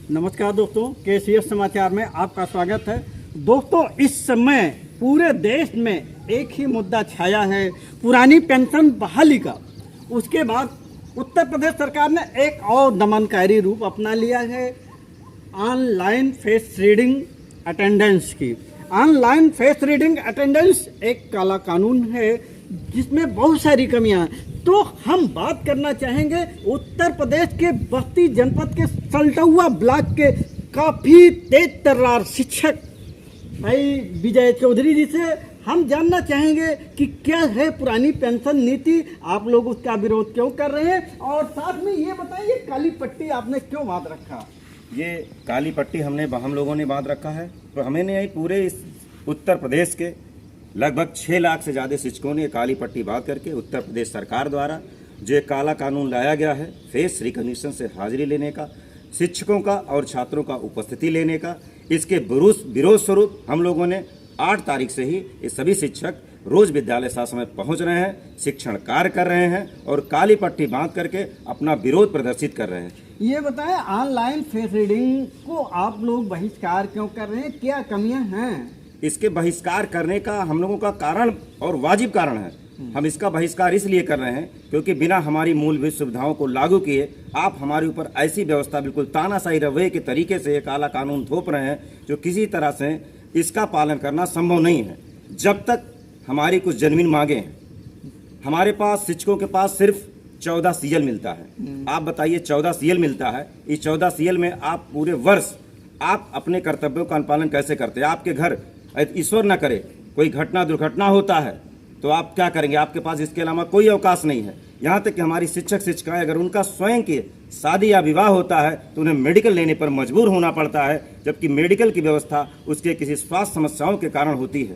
नमस्कार दोस्तों, केसीएस समाचार में आपका स्वागत है। दोस्तों, इस समय पूरे देश में एक ही मुद्दा छाया है, पुरानी पेंशन बहाली का। उसके बाद उत्तर प्रदेश सरकार ने एक और दमनकारी रूप अपना लिया है, ऑनलाइन फेस रीडिंग अटेंडेंस की। ऑनलाइन फेस रीडिंग अटेंडेंस एक काला कानून है जिसमें बहुत सारी कमियां हैं। तो हम बात करना चाहेंगे उत्तर प्रदेश के बस्ती जनपद के सल्टुआ ब्लॉक के काफ़ी तेज तर्रार शिक्षक भाई विजय चौधरी जी से हम जानना चाहेंगे कि क्या है पुरानी पेंशन नीति, आप लोग उसका विरोध क्यों कर रहे हैं, और साथ में ये बताइए काली पट्टी आपने क्यों बांध रखा। ये काली पट्टी हम लोगों ने बांध रखा है, तो हमें नहीं, पूरे इस उत्तर प्रदेश के लगभग 6 लाख से ज़्यादा शिक्षकों ने काली पट्टी बांध करके उत्तर प्रदेश सरकार द्वारा जो काला कानून लाया गया है फेस रिकॉग्निशन से हाजिरी लेने का, शिक्षकों का और छात्रों का उपस्थिति लेने का, इसके विरोध स्वरूप हम लोगों ने 8 तारीख से ही ये सभी शिक्षक रोज विद्यालय शासन में पहुंच रहे हैं, शिक्षण कार्य कर रहे हैं और काली पट्टी बांध करके अपना विरोध प्रदर्शित कर रहे हैं। ये बताएं, ऑनलाइन फेस रीडिंग को आप लोग बहिष्कार क्यों कर रहे हैं, क्या कमियां हैं? इसके बहिष्कार करने का हम लोगों का कारण और वाजिब कारण है। हम इसका बहिष्कार इसलिए कर रहे हैं क्योंकि बिना हमारी मूलभूत सुविधाओं को लागू किए आप हमारे ऊपर ऐसी व्यवस्था, बिल्कुल तानाशाही रवैये के तरीके से ये काला कानून थोप रहे हैं जो किसी तरह से इसका पालन करना संभव नहीं है। जब तक हमारी कुछ जेन्युइन मांगे हैं, हमारे पास शिक्षकों के पास सिर्फ 14 सीएल मिलता है। आप बताइए, 14 सीएल मिलता है, इस 14 सीएल में आप पूरे वर्ष आप अपने कर्तव्यों का अनुपालन कैसे करते हैं? आपके घर ईश्वर न करे कोई घटना दुर्घटना होता है तो आप क्या करेंगे? आपके पास इसके अलावा कोई अवकाश नहीं है। यहाँ तक कि हमारी शिक्षक शिक्षिकाएं अगर उनका स्वयं की शादी या विवाह होता है तो उन्हें मेडिकल लेने पर मजबूर होना पड़ता है, जबकि मेडिकल की व्यवस्था उसके किसी स्वास्थ्य समस्याओं के कारण होती है।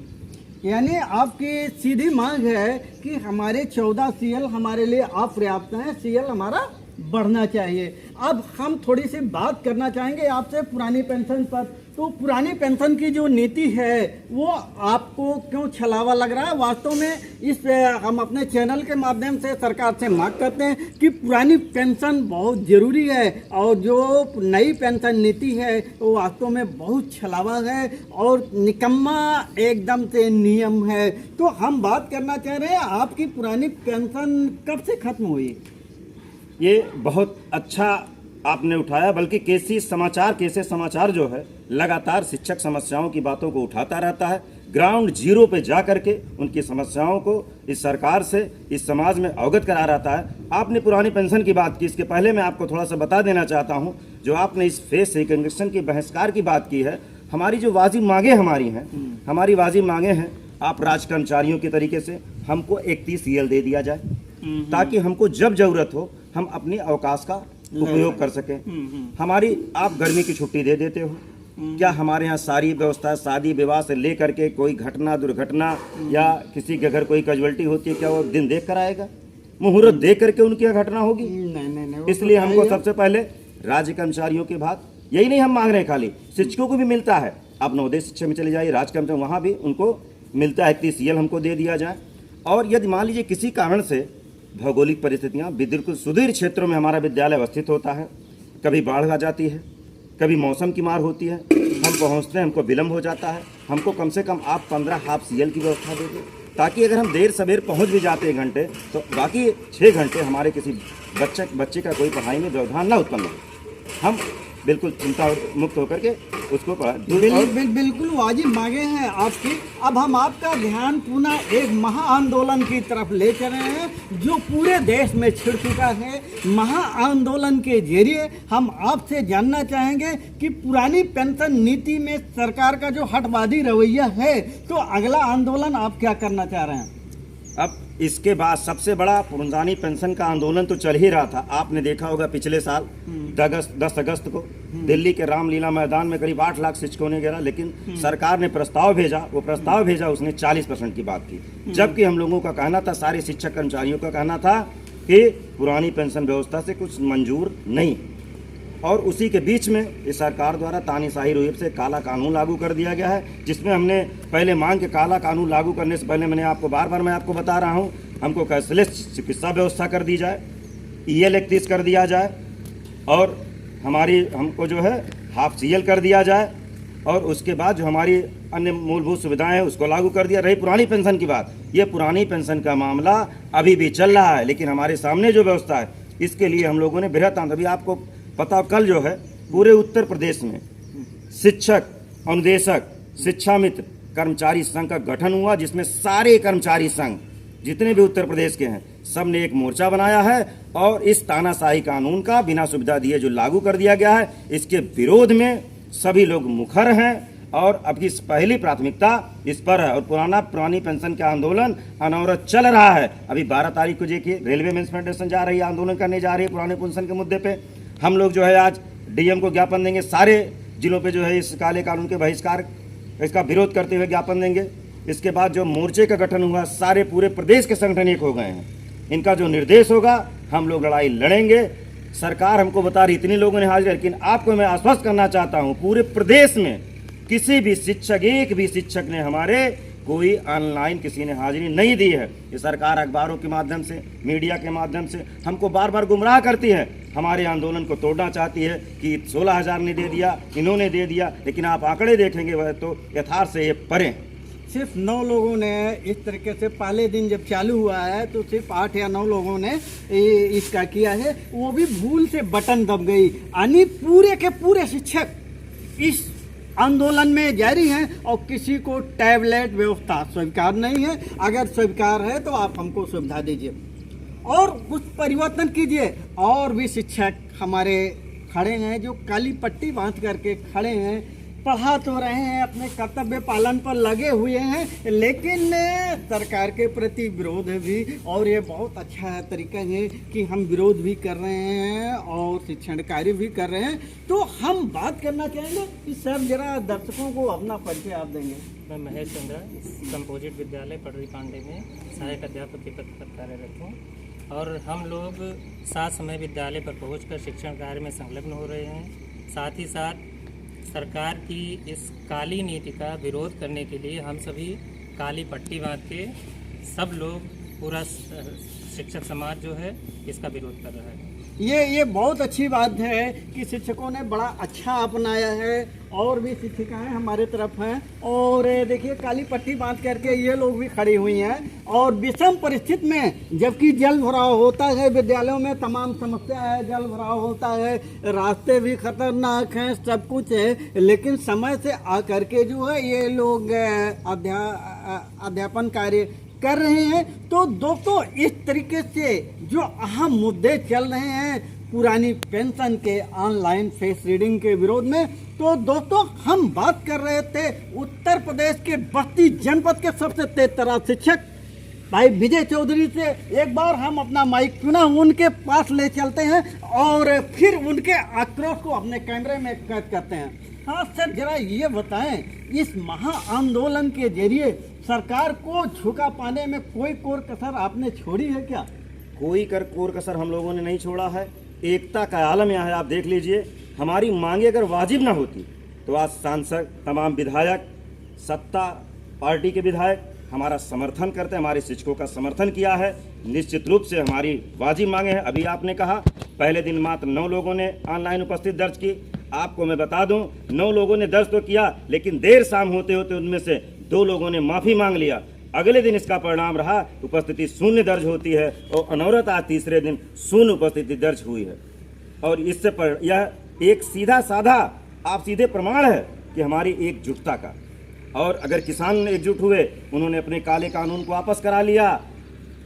यानी आपकी सीधी मांग है कि हमारे 14 सीएल हमारे लिए अपर्याप्त हैं, सीएल हमारा बढ़ना चाहिए। अब हम थोड़ी सी बात करना चाहेंगे आपसे पुरानी पेंशन पर। तो पुरानी पेंशन की जो नीति है वो आपको क्यों छलावा लग रहा है? वास्तव में इस हम अपने चैनल के माध्यम से सरकार से मांग करते हैं कि पुरानी पेंशन बहुत ज़रूरी है और जो नई पेंशन नीति है वो वास्तव में बहुत छलावा है और निकम्मा एकदम से नियम है। तो हम बात करना चाह रहे हैं आपकी पुरानी पेंशन कब से खत्म हुई? ये बहुत अच्छा आपने उठाया, बल्कि केसी समाचार जो है लगातार शिक्षक समस्याओं की बातों को उठाता रहता है, ग्राउंड जीरो पे जा करके उनकी समस्याओं को इस सरकार से, इस समाज में अवगत करा रहता है। आपने पुरानी पेंशन की बात की, इसके पहले मैं आपको थोड़ा सा बता देना चाहता हूं, जो आपने इस फेस रिकॉग्निशन के बहिष्कार की बात की है, हमारी जो वाजिब मांगे हमारी वाजिब मांगे हैं, आप राज कर्मचारियों के तरीके से हमको 31 सीएल दे दिया जाए ताकि हमको जब जरूरत हो हम अपनी अवकाश का उपयोग कर सकें। हमारी आप गर्मी की छुट्टी दे देते हो, क्या हमारे यहाँ सारी व्यवस्था शादी विवाह से लेकर के कोई घटना दुर्घटना या किसी के घर कोई कैजुअलिटी होती है, क्या वो दिन देख कर आएगा, मुहूर्त देख करके उनकी यहाँ घटना होगी? नहीं। इसलिए हमको सबसे पहले राज्य कर्मचारियों की बात यही नहीं हम मांग रहे हैं, खाली शिक्षकों को भी मिलता है। आप नवोदय शिक्षा में चले जाइए, राज्य कर्मचारी वहाँ भी उनको मिलता है, 31 सीएल हमको दे दिया जाए। और यदि मान लीजिए किसी कारण से भौगोलिक परिस्थितियाँ, बिल्कुल सुदूर क्षेत्रों में हमारा विद्यालय अवस्थित होता है, कभी बाढ़ आ जाती है, कभी मौसम की मार होती है, हम पहुंचते हैं हमको विलम्ब हो जाता है, हमको कम से कम आप 15 हाफ सीएल की व्यवस्था दे दें ताकि अगर हम देर सवेर पहुंच भी जाते हैं घंटे तो बाकी 6 घंटे हमारे किसी बच्चे का कोई पढ़ाई में व्यवधान ना उत्पन्न हो, हम बिल्कुल चिंता मुक्त होकर के उसको बिल्कुल वाजिब मांगे हैं आपकी। अब हम आपका ध्यान पुनः एक महाआंदोलन की तरफ ले चले हैं जो पूरे देश में छिड़ चुका है। महाआंदोलन के जरिए हम आपसे जानना चाहेंगे कि पुरानी पेंशन नीति में सरकार का जो हटवादी रवैया है, तो अगला आंदोलन आप क्या करना चाह रहे हैं? अब इसके बाद सबसे बड़ा पुरानी पेंशन का आंदोलन तो चल ही रहा था। आपने देखा होगा पिछले साल 10 अगस्त को दिल्ली के रामलीला मैदान में करीब 8 लाख शिक्षकों ने गिरा, लेकिन सरकार ने प्रस्ताव भेजा, उसने 40% की बात की, जबकि हम लोगों का कहना था, सारे शिक्षक कर्मचारियों का कहना था कि पुरानी पेंशन व्यवस्था से कुछ मंजूर नहीं। और उसी के बीच में इस सरकार द्वारा तानाशाही रूप से काला कानून लागू कर दिया गया है, जिसमें हमने पहले मांग के काला कानून लागू करने से पहले मैंने आपको बार मैं आपको बता रहा हूं, हमको कैशलेस चिकित्सा व्यवस्था कर दी जाए, EL 31 कर दिया जाए, और हमको जो है हाफ CL कर दिया जाए, और उसके बाद जो हमारी अन्य मूलभूत सुविधाएं हैं उसको लागू कर दिया। रही पुरानी पेंशन की बात, ये पुरानी पेंशन का मामला अभी भी चल रहा है, लेकिन हमारे सामने जो व्यवस्था है इसके लिए हम लोगों ने बृहत अभी आपको पता, कल जो है पूरे उत्तर प्रदेश में शिक्षक, अनुदेशक, शिक्षा मित्र, कर्मचारी संघ का गठन हुआ, जिसमें सारे कर्मचारी संघ जितने भी उत्तर प्रदेश के हैं सब ने एक मोर्चा बनाया है, और इस तानाशाही कानून का बिना सुविधा दिए जो लागू कर दिया गया है इसके विरोध में सभी लोग मुखर हैं, और अब की पहली प्राथमिकता इस पर है। और पुरानी पेंशन का आंदोलन अनवरत चल रहा है। अभी 12 तारीख को देखिए रेलवे मेंस फेडरेशन जा रही है, आंदोलन करने जा रही है पुराने पेंशन के मुद्दे पे। हम लोग जो है आज DM को ज्ञापन देंगे, सारे जिलों पे जो है इस काले कानून के बहिष्कार इसका विरोध करते हुए ज्ञापन देंगे। इसके बाद जो मोर्चे का गठन हुआ, सारे पूरे प्रदेश के संगठन एक हो गए हैं, इनका जो निर्देश होगा हम लोग लड़ाई लड़ेंगे। सरकार हमको बता रही इतने लोगों ने हाजिर, लेकिन आपको मैं आश्वस्त करना चाहता हूँ पूरे प्रदेश में किसी भी शिक्षक, एक भी शिक्षक ने हमारे कोई ऑनलाइन किसी ने हाजिरी नहीं दी है। ये सरकार अखबारों के माध्यम से, मीडिया के माध्यम से हमको बार बार गुमराह करती है, हमारे आंदोलन को तोड़ना चाहती है कि 16,000 ने दे दिया, इन्होंने दे दिया, लेकिन आप आंकड़े देखेंगे वह तो यथार्थ से ये परे हैं। सिर्फ 9 लोगों ने इस तरीके से पहले दिन जब चालू हुआ है तो सिर्फ 8 या 9 लोगों ने इसका किया है, वो भी भूल से बटन दब गई। यानी पूरे के पूरे शिक्षक इस आंदोलन में जारी हैं, और किसी को टैबलेट व्यवस्था स्वीकार नहीं है। अगर स्वीकार है तो आप हमको सुविधा दीजिए और कुछ परिवर्तन कीजिए। और भी शिक्षक हमारे खड़े हैं जो काली पट्टी बांध करके खड़े हैं, पढ़ा तो रहे हैं, अपने कर्तव्य पालन पर लगे हुए हैं, लेकिन सरकार के प्रति विरोध है भी। और ये बहुत अच्छा तरीका है कि हम विरोध भी कर रहे हैं और शिक्षण कार्य भी कर रहे हैं। तो हम बात करना चाहेंगे कि सर जरा दर्शकों को अपना परिचय आप देंगे। मैं महेश चंद्रा कंपोजिट विद्यालय पडरी पांडे में सहायक अध्यापक के पद पर कार्यरत हूँ, और हम लोग साथ समय विद्यालय पर पहुंचकर शिक्षण कार्य में संलग्न हो रहे हैं। साथ ही साथ सरकार की इस काली नीति का विरोध करने के लिए हम सभी काली पट्टी बांध के सब लोग, पूरा शिक्षक समाज जो है इसका विरोध कर रहा है। ये बहुत अच्छी बात है कि शिक्षकों ने बड़ा अच्छा अपनाया है, और भी शिक्षिकाएं हमारे तरफ हैं। और देखिए काली पट्टी बांध करके ये लोग भी खड़ी हुई हैं, और विषम परिस्थिति में जबकि जल भराव होता है, विद्यालयों में तमाम समस्या है, जल भराव होता है, रास्ते भी खतरनाक हैं, सब कुछ है, लेकिन समय से आकर के जो है ये लोग अध्यापन कार्य कर रहे हैं। तो दोस्तों इस तरीके से जो अहम मुद्दे चल रहे हैं पुरानी पेंशन के ऑनलाइन फेस रीडिंग के विरोध में, तो दोस्तों हम बात कर रहे थे उत्तर प्रदेश के बस्ती जनपद के सबसे तेज तर्रार शिक्षक भाई विजय चौधरी से। एक बार हम अपना माइक पुनः उनके पास ले चलते हैं और फिर उनके आक्रोश को अपने कैमरे में कैद करते हैं। हाँ सर, जरा ये बताएं, इस महा आंदोलन के जरिए सरकार को झुका पाने में कोई कोर कसर आपने छोड़ी है क्या? कोई कोर कसर हम लोगों ने नहीं छोड़ा है। एकता का आलम यहाँ है, आप देख लीजिए। हमारी मांगे अगर वाजिब ना होती तो आज सांसद, तमाम विधायक, सत्ता पार्टी के विधायक हमारा समर्थन करते, हमारे शिक्षकों का समर्थन किया है। निश्चित रूप से हमारी वाजिब मांगे हैं। अभी आपने कहा पहले दिन मात्र 9 लोगों ने ऑनलाइन उपस्थिति दर्ज की। आपको मैं बता दूं 9 लोगों ने दर्ज तो किया, लेकिन देर शाम होते होते उनमें से 2 लोगों ने माफ़ी मांग लिया। अगले दिन इसका परिणाम रहा उपस्थिति शून्य दर्ज होती है, और अनवरत आज तीसरे दिन शून्य उपस्थिति दर्ज हुई है। और इससे यह एक सीधा साधा आप सीधे प्रमाण है कि हमारी एकजुटता का। और अगर किसान एकजुट हुए, उन्होंने अपने काले कानून को वापस करा लिया,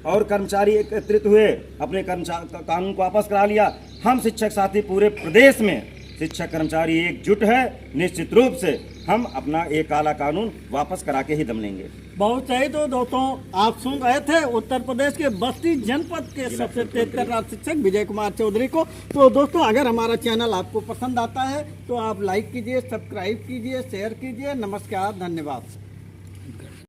और कर्मचारी एकत्रित हुए, अपने कानून को वापस करा लिया। हम शिक्षक साथी पूरे प्रदेश में शिक्षक कर्मचारी एकजुट है। निश्चित रूप से हम अपना एक काला कानून वापस करा के ही दम लेंगे। बहुत सही। तो दोस्तों आप सुन रहे थे उत्तर प्रदेश के बस्ती जनपद के सबसे तेज तर्रार शिक्षक विजय कुमार चौधरी को। तो दोस्तों अगर हमारा चैनल आपको पसंद आता है तो आप लाइक कीजिए, सब्सक्राइब कीजिए, शेयर कीजिए। नमस्कार, धन्यवाद।